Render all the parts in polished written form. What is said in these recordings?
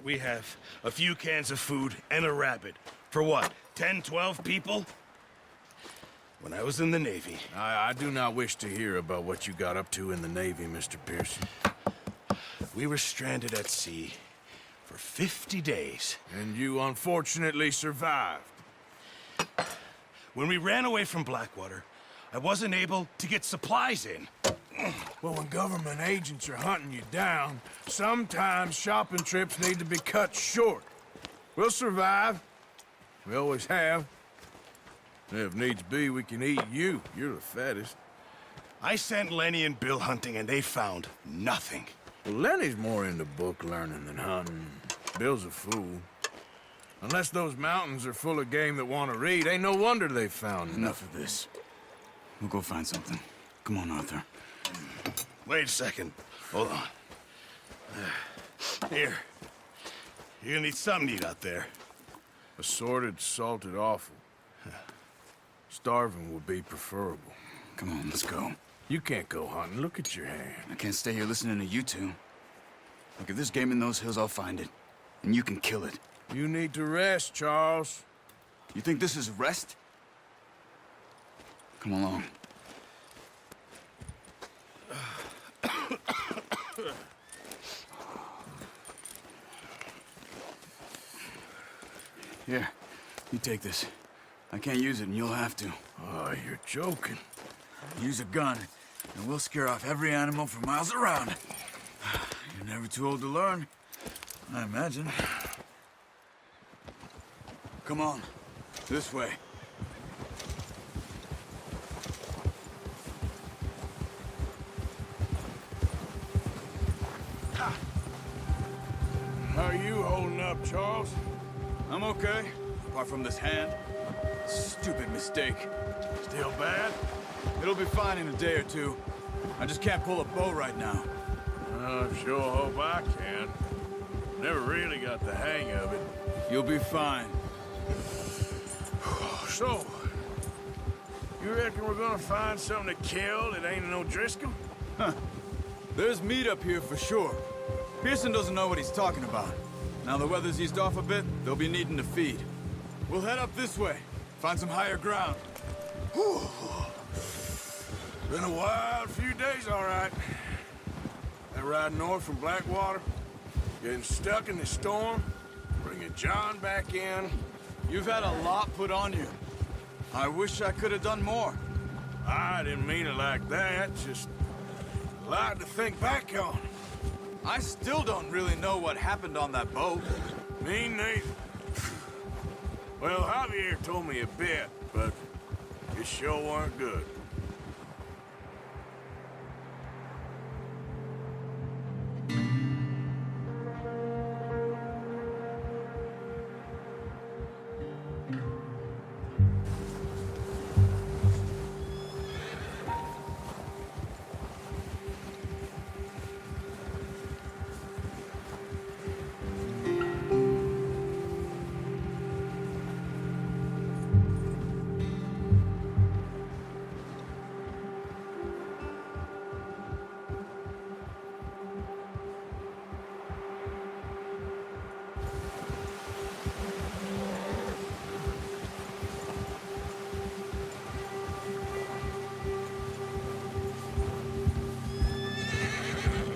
we have a few cans of food and a rabbit. For what, 10, 12 people? When I was in the Navy... I do not wish to hear about what you got up to in the Navy, Mr. Pearson. We were stranded at sea for 50 days. And you unfortunately survived. When we ran away from Blackwater, I wasn't able to get supplies in. Well, when government agents are hunting you down, sometimes shopping trips need to be cut short. We'll survive. We always have. If needs be, we can eat you. You're the fattest. I sent Lenny and Bill hunting, and they found nothing. Well, Lenny's more into book learning than hunting. Bill's a fool. Unless those mountains are full of game that want to read, ain't no wonder they found Enough of this. We'll go find something. Come on, Arthur. Wait a second. Hold on. Here. You're gonna need something to eat out there. Assorted, salted offal. Starving would be preferable. Come on, let's go. You can't go hunting. Look at your hand. I can't stay here listening to you two. Look, if there's game in those hills, I'll find it. And you can kill it. You need to rest, Charles. You think this is rest? Come along. Here, you take this. I can't use it, and you'll have to. Oh, you're joking. Use a gun, and we'll scare off every animal for miles around. You're never too old to learn, I imagine. Come on, this way. How are you holding up, Charles? I'm okay, apart from this hand. Stupid mistake. Still bad? It'll be fine in a day or two. I just can't pull a bow right now. I sure hope I can. Never really got the hang of it. You'll be fine. So, you reckon we're gonna find something to kill that ain't no Driscoll? Huh. There's meat up here for sure. Pearson doesn't know what he's talking about. Now the weather's eased off a bit, they'll be needing to feed. We'll head up this way. Find some higher ground. Whew. Been a wild few days, all right. That ride north from Blackwater, getting stuck in the storm, bringing John back in. You've had a lot put on you. I wish I could have done more. I didn't mean it like that, just a lot to think back on. I still don't really know what happened on that boat. Me neither. Well, Javier told me a bit, but it sure weren't good.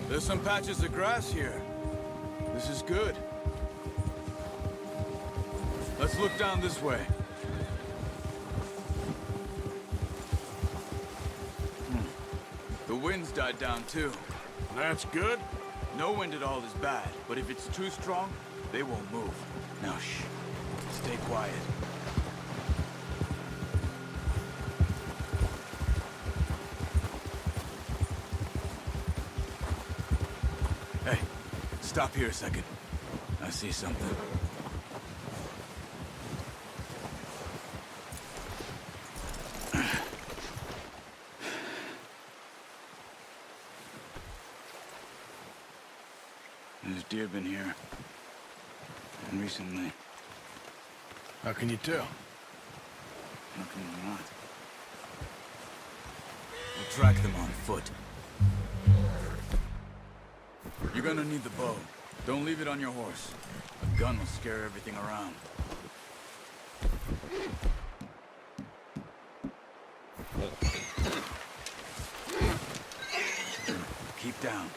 There's some patches of grass here. This is good. Let's look down this way. The wind's died down too. That's good. No wind at all is bad, but if it's too strong, they won't move. Now shh. Stay quiet. Hey, stop here a second. I see something. There's deer been here. And recently. How can you tell? How can you not? We'll track them on foot. You're gonna need the bow. Don't leave it on your horse. A gun will scare everything around. Keep down.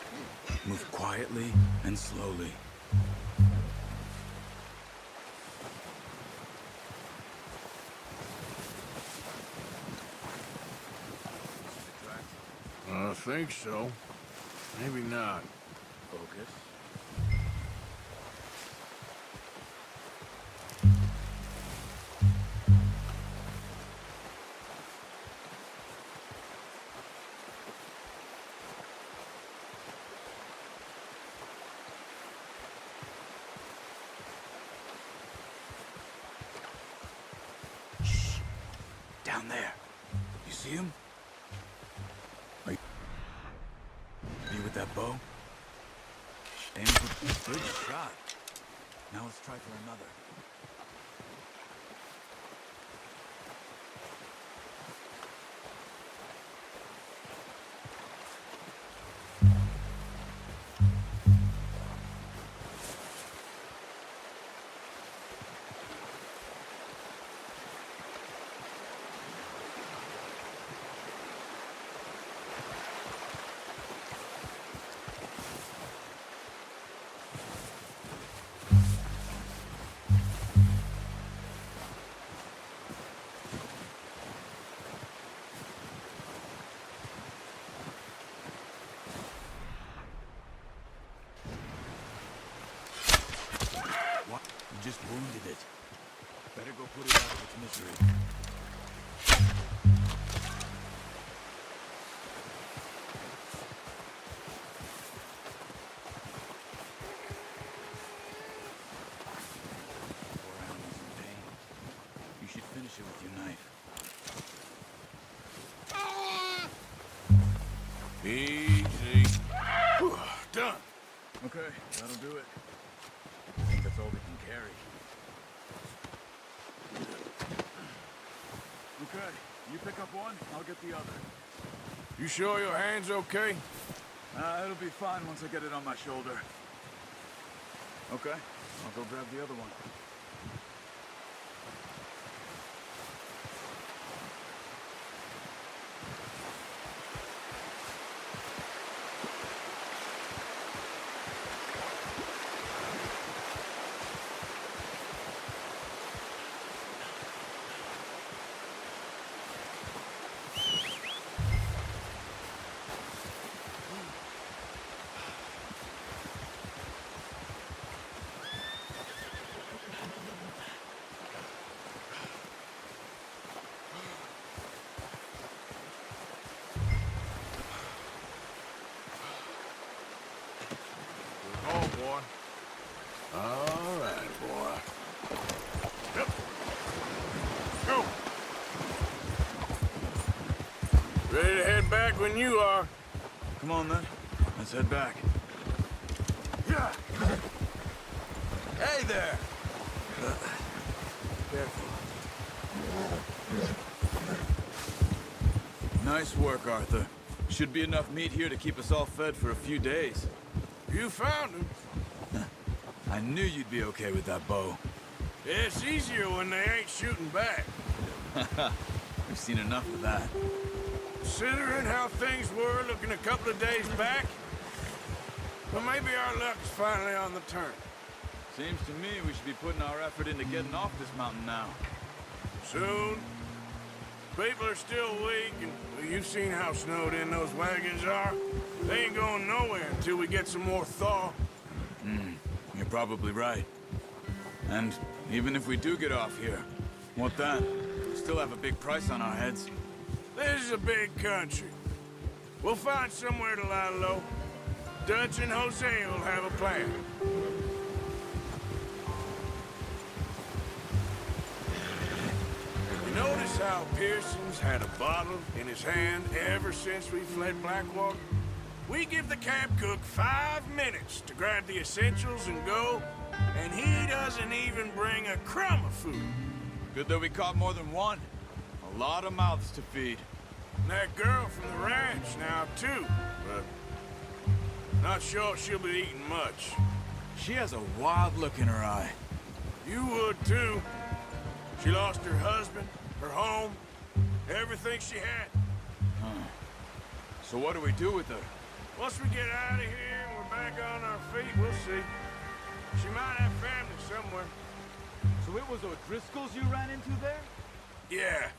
Move quietly and slowly. I think so. Maybe not. Focus. Shh. Down there. You see him? With that bow? Aim for good shot. Now let's try for another. You just wounded it. Better go put it out of its misery. Poor animal's in pain. You should finish it with your knife. Easy. Whew, done. Okay, that'll do it. I think that's all we can carry. Okay, you pick up one, I'll get the other. You sure your hand's okay? It'll be fine once I get it on my shoulder. Okay, I'll go grab the other one. Oh, boy. All right, boy. Yep. Go. Ready to head back when you are. Come on then, let's head back. Yeah. Hey there! Careful. Nice work, Arthur. Should be enough meat here to keep us all fed for a few days. You found him. I knew you'd be okay with that bow. It's easier when they ain't shooting back. We've seen enough of that. Considering how things were looking a couple of days back, well, maybe our luck's finally on the turn. Seems to me we should be putting our effort into getting off this mountain now. Soon. People are still weak, and well, you've seen how snowed in those wagons are. They ain't going nowhere until we get some more thaw. You're probably right. And even if we do get off here, what then? We still have a big price on our heads. This is a big country. We'll find somewhere to lie low. Dutch and Jose will have a plan. You notice how Pearson's had a bottle in his hand ever since we fled Blackwater? We give the camp cook 5 minutes to grab the essentials and go, and he doesn't even bring a crumb of food. Good that we caught more than one. A lot of mouths to feed. And that girl from the ranch now, too, but not sure she'll be eating much. She has a wild look in her eye. You would, too. She lost her husband, her home, everything she had. So what do we do with her? Once we get out of here and we're back on our feet, we'll see. She might have family somewhere. So it was O'Driscoll's you ran into there? Yeah.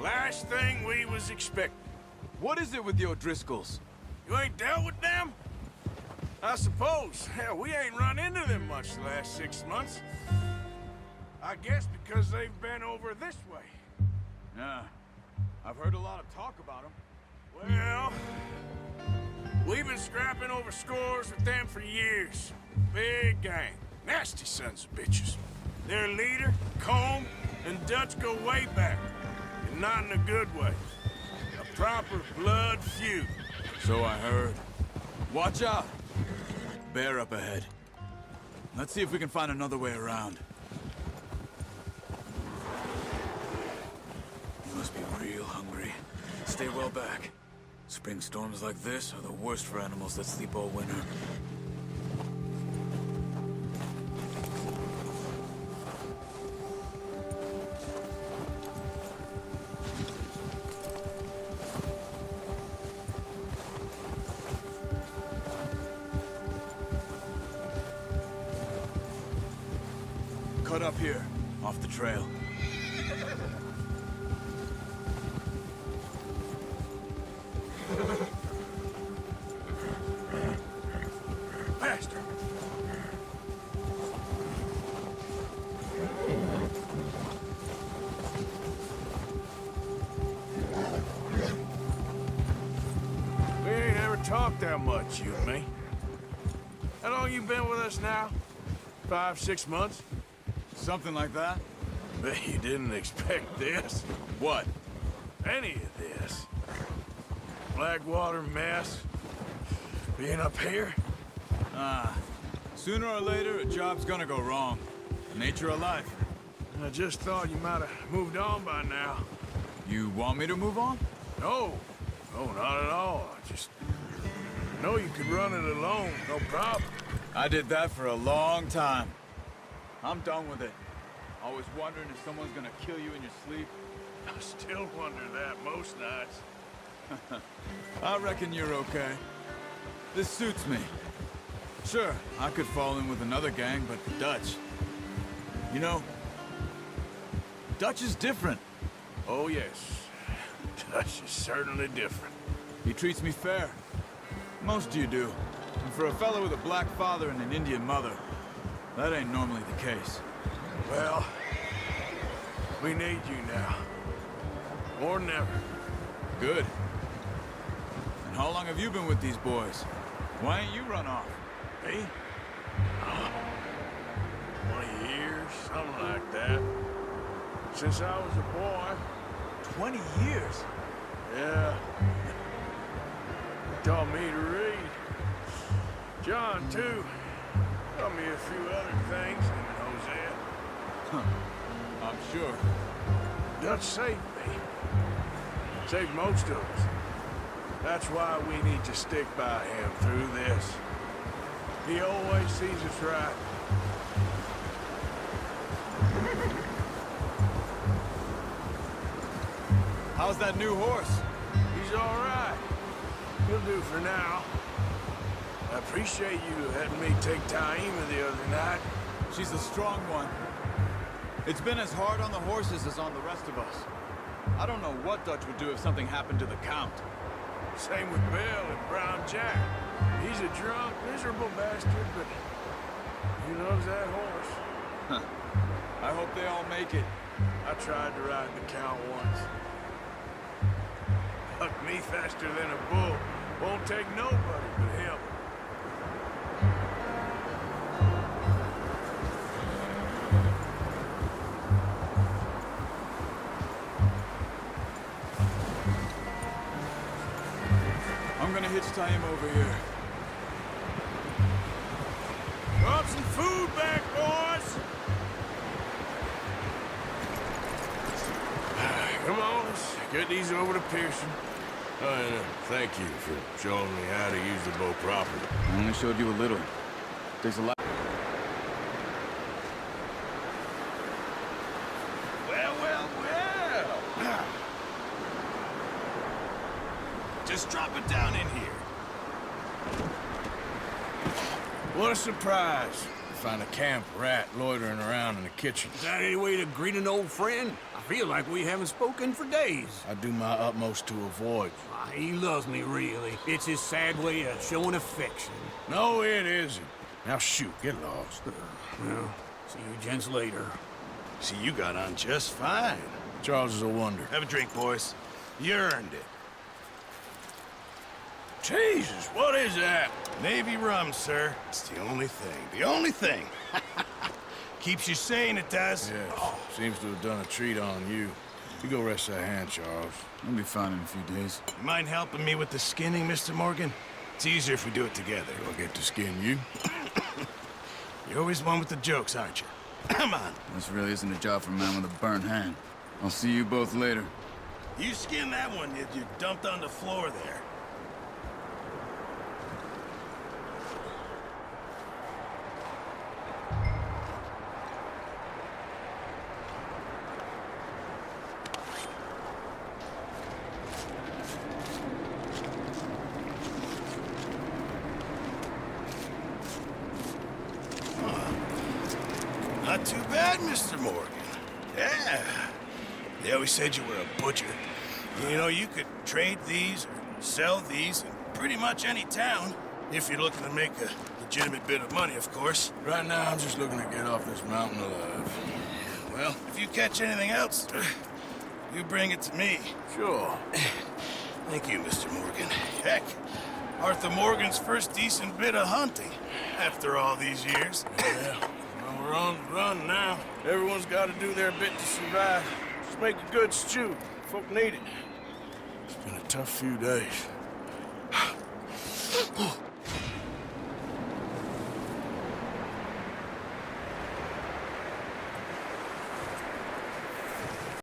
Last thing we was expecting. What is it with the O'Driscolls? You ain't dealt with them? I suppose. Hell, we ain't run into them much the last 6 months. I guess because they've been over this way. Yeah. I've heard a lot of talk about them. Well, we've been scrapping over scores with them for years. Big gang. Nasty sons of bitches. Their leader, Combe, and Dutch go way back. And not in a good way. A proper blood feud. So I heard. Watch out! Bear up ahead. Let's see if we can find another way around. You must be real hungry. Stay well back. Spring storms like this are the worst for animals that sleep all winter. Cut up here, off the trail. Faster! We ain't ever talked that much, you and me. How long you been with us now? 5, 6 months? Something like that? Bet you didn't expect this. What? Any of this. Blackwater mess. Being up here? Sooner or later, a job's gonna go wrong. Nature of life. I just thought you might have moved on by now. You want me to move on? No. No, not at all. I just know you could run it alone, no problem. I did that for a long time. I'm done with it. Always wondering if someone's gonna kill you in your sleep. I still wonder that most nights. I reckon you're okay. This suits me. Sure, I could fall in with another gang, but Dutch... You know, Dutch is different. Oh, yes. Dutch is certainly different. He treats me fair. Most of you do. And for a fellow with a black father and an Indian mother, that ain't normally the case. Well, we need you now. More than ever. Good. And how long have you been with these boys? Why ain't you run off? Me? 20 years, something like that. Since I was a boy. 20 years? Yeah. He taught me to read. John, too. Taught me a few other things, and Hosea. I'm sure. Dutch saved me. Saved most of us. That's why we need to stick by him through this. He always sees us right. How's that new horse? He's all right. He'll do for now. I appreciate you letting me take Taima the other night. She's the strong one. It's been as hard on the horses as on the rest of us. I don't know what Dutch would do if something happened to the Count. Same with Bill and Brown Jack. He's a drunk, miserable bastard, but he loves that horse. I hope they all make it. I tried to ride the Count once. Hucked me faster than a bull. Won't take nobody but him. I'm gonna hitch him over here. Brought some food back, boys! Come on, let's get these over to Pearson. And thank you for showing me how to use the bow properly. I only showed you a little. Takes a lot. Well, well, well. Just drop it down in here. What a surprise. Find a camp rat loitering around in the kitchen. Is that any way to greet an old friend? I feel like we haven't spoken for days. I do my utmost to avoid. He loves me, really. It's his sad way of showing affection. No, it isn't. Now shoot, get lost. Well, see you gents later. See, you got on just fine. Charles is a wonder. Have a drink, boys. You earned it. Jesus, what is that? Navy rum, sir. It's the only thing. The only thing. Keeps you sane, it does. Yes, seems to have done a treat on you. You go rest that hand, Charles. I'll be fine in a few days. You mind helping me with the skinning, Mr. Morgan? It's easier if we do it together. Do I get to skin you? You're always one with the jokes, aren't you? Come on. This really isn't a job for a man with a burnt hand. I'll see you both later. You skin that one you dumped on the floor there. Not too bad, Mr. Morgan. Yeah. They always said you were a butcher. You know, you could trade these or sell these in pretty much any town, if you're looking to make a legitimate bit of money, of course. Right now, I'm just looking to get off this mountain alive. Well, if you catch anything else, you bring it to me. Sure. Thank you, Mr. Morgan. Heck, Arthur Morgan's first decent bit of hunting after all these years. Yeah. Well, we're on the run now. Everyone's got to do their bit to survive. Just make a good stew. Folk need it. It's been a tough few days.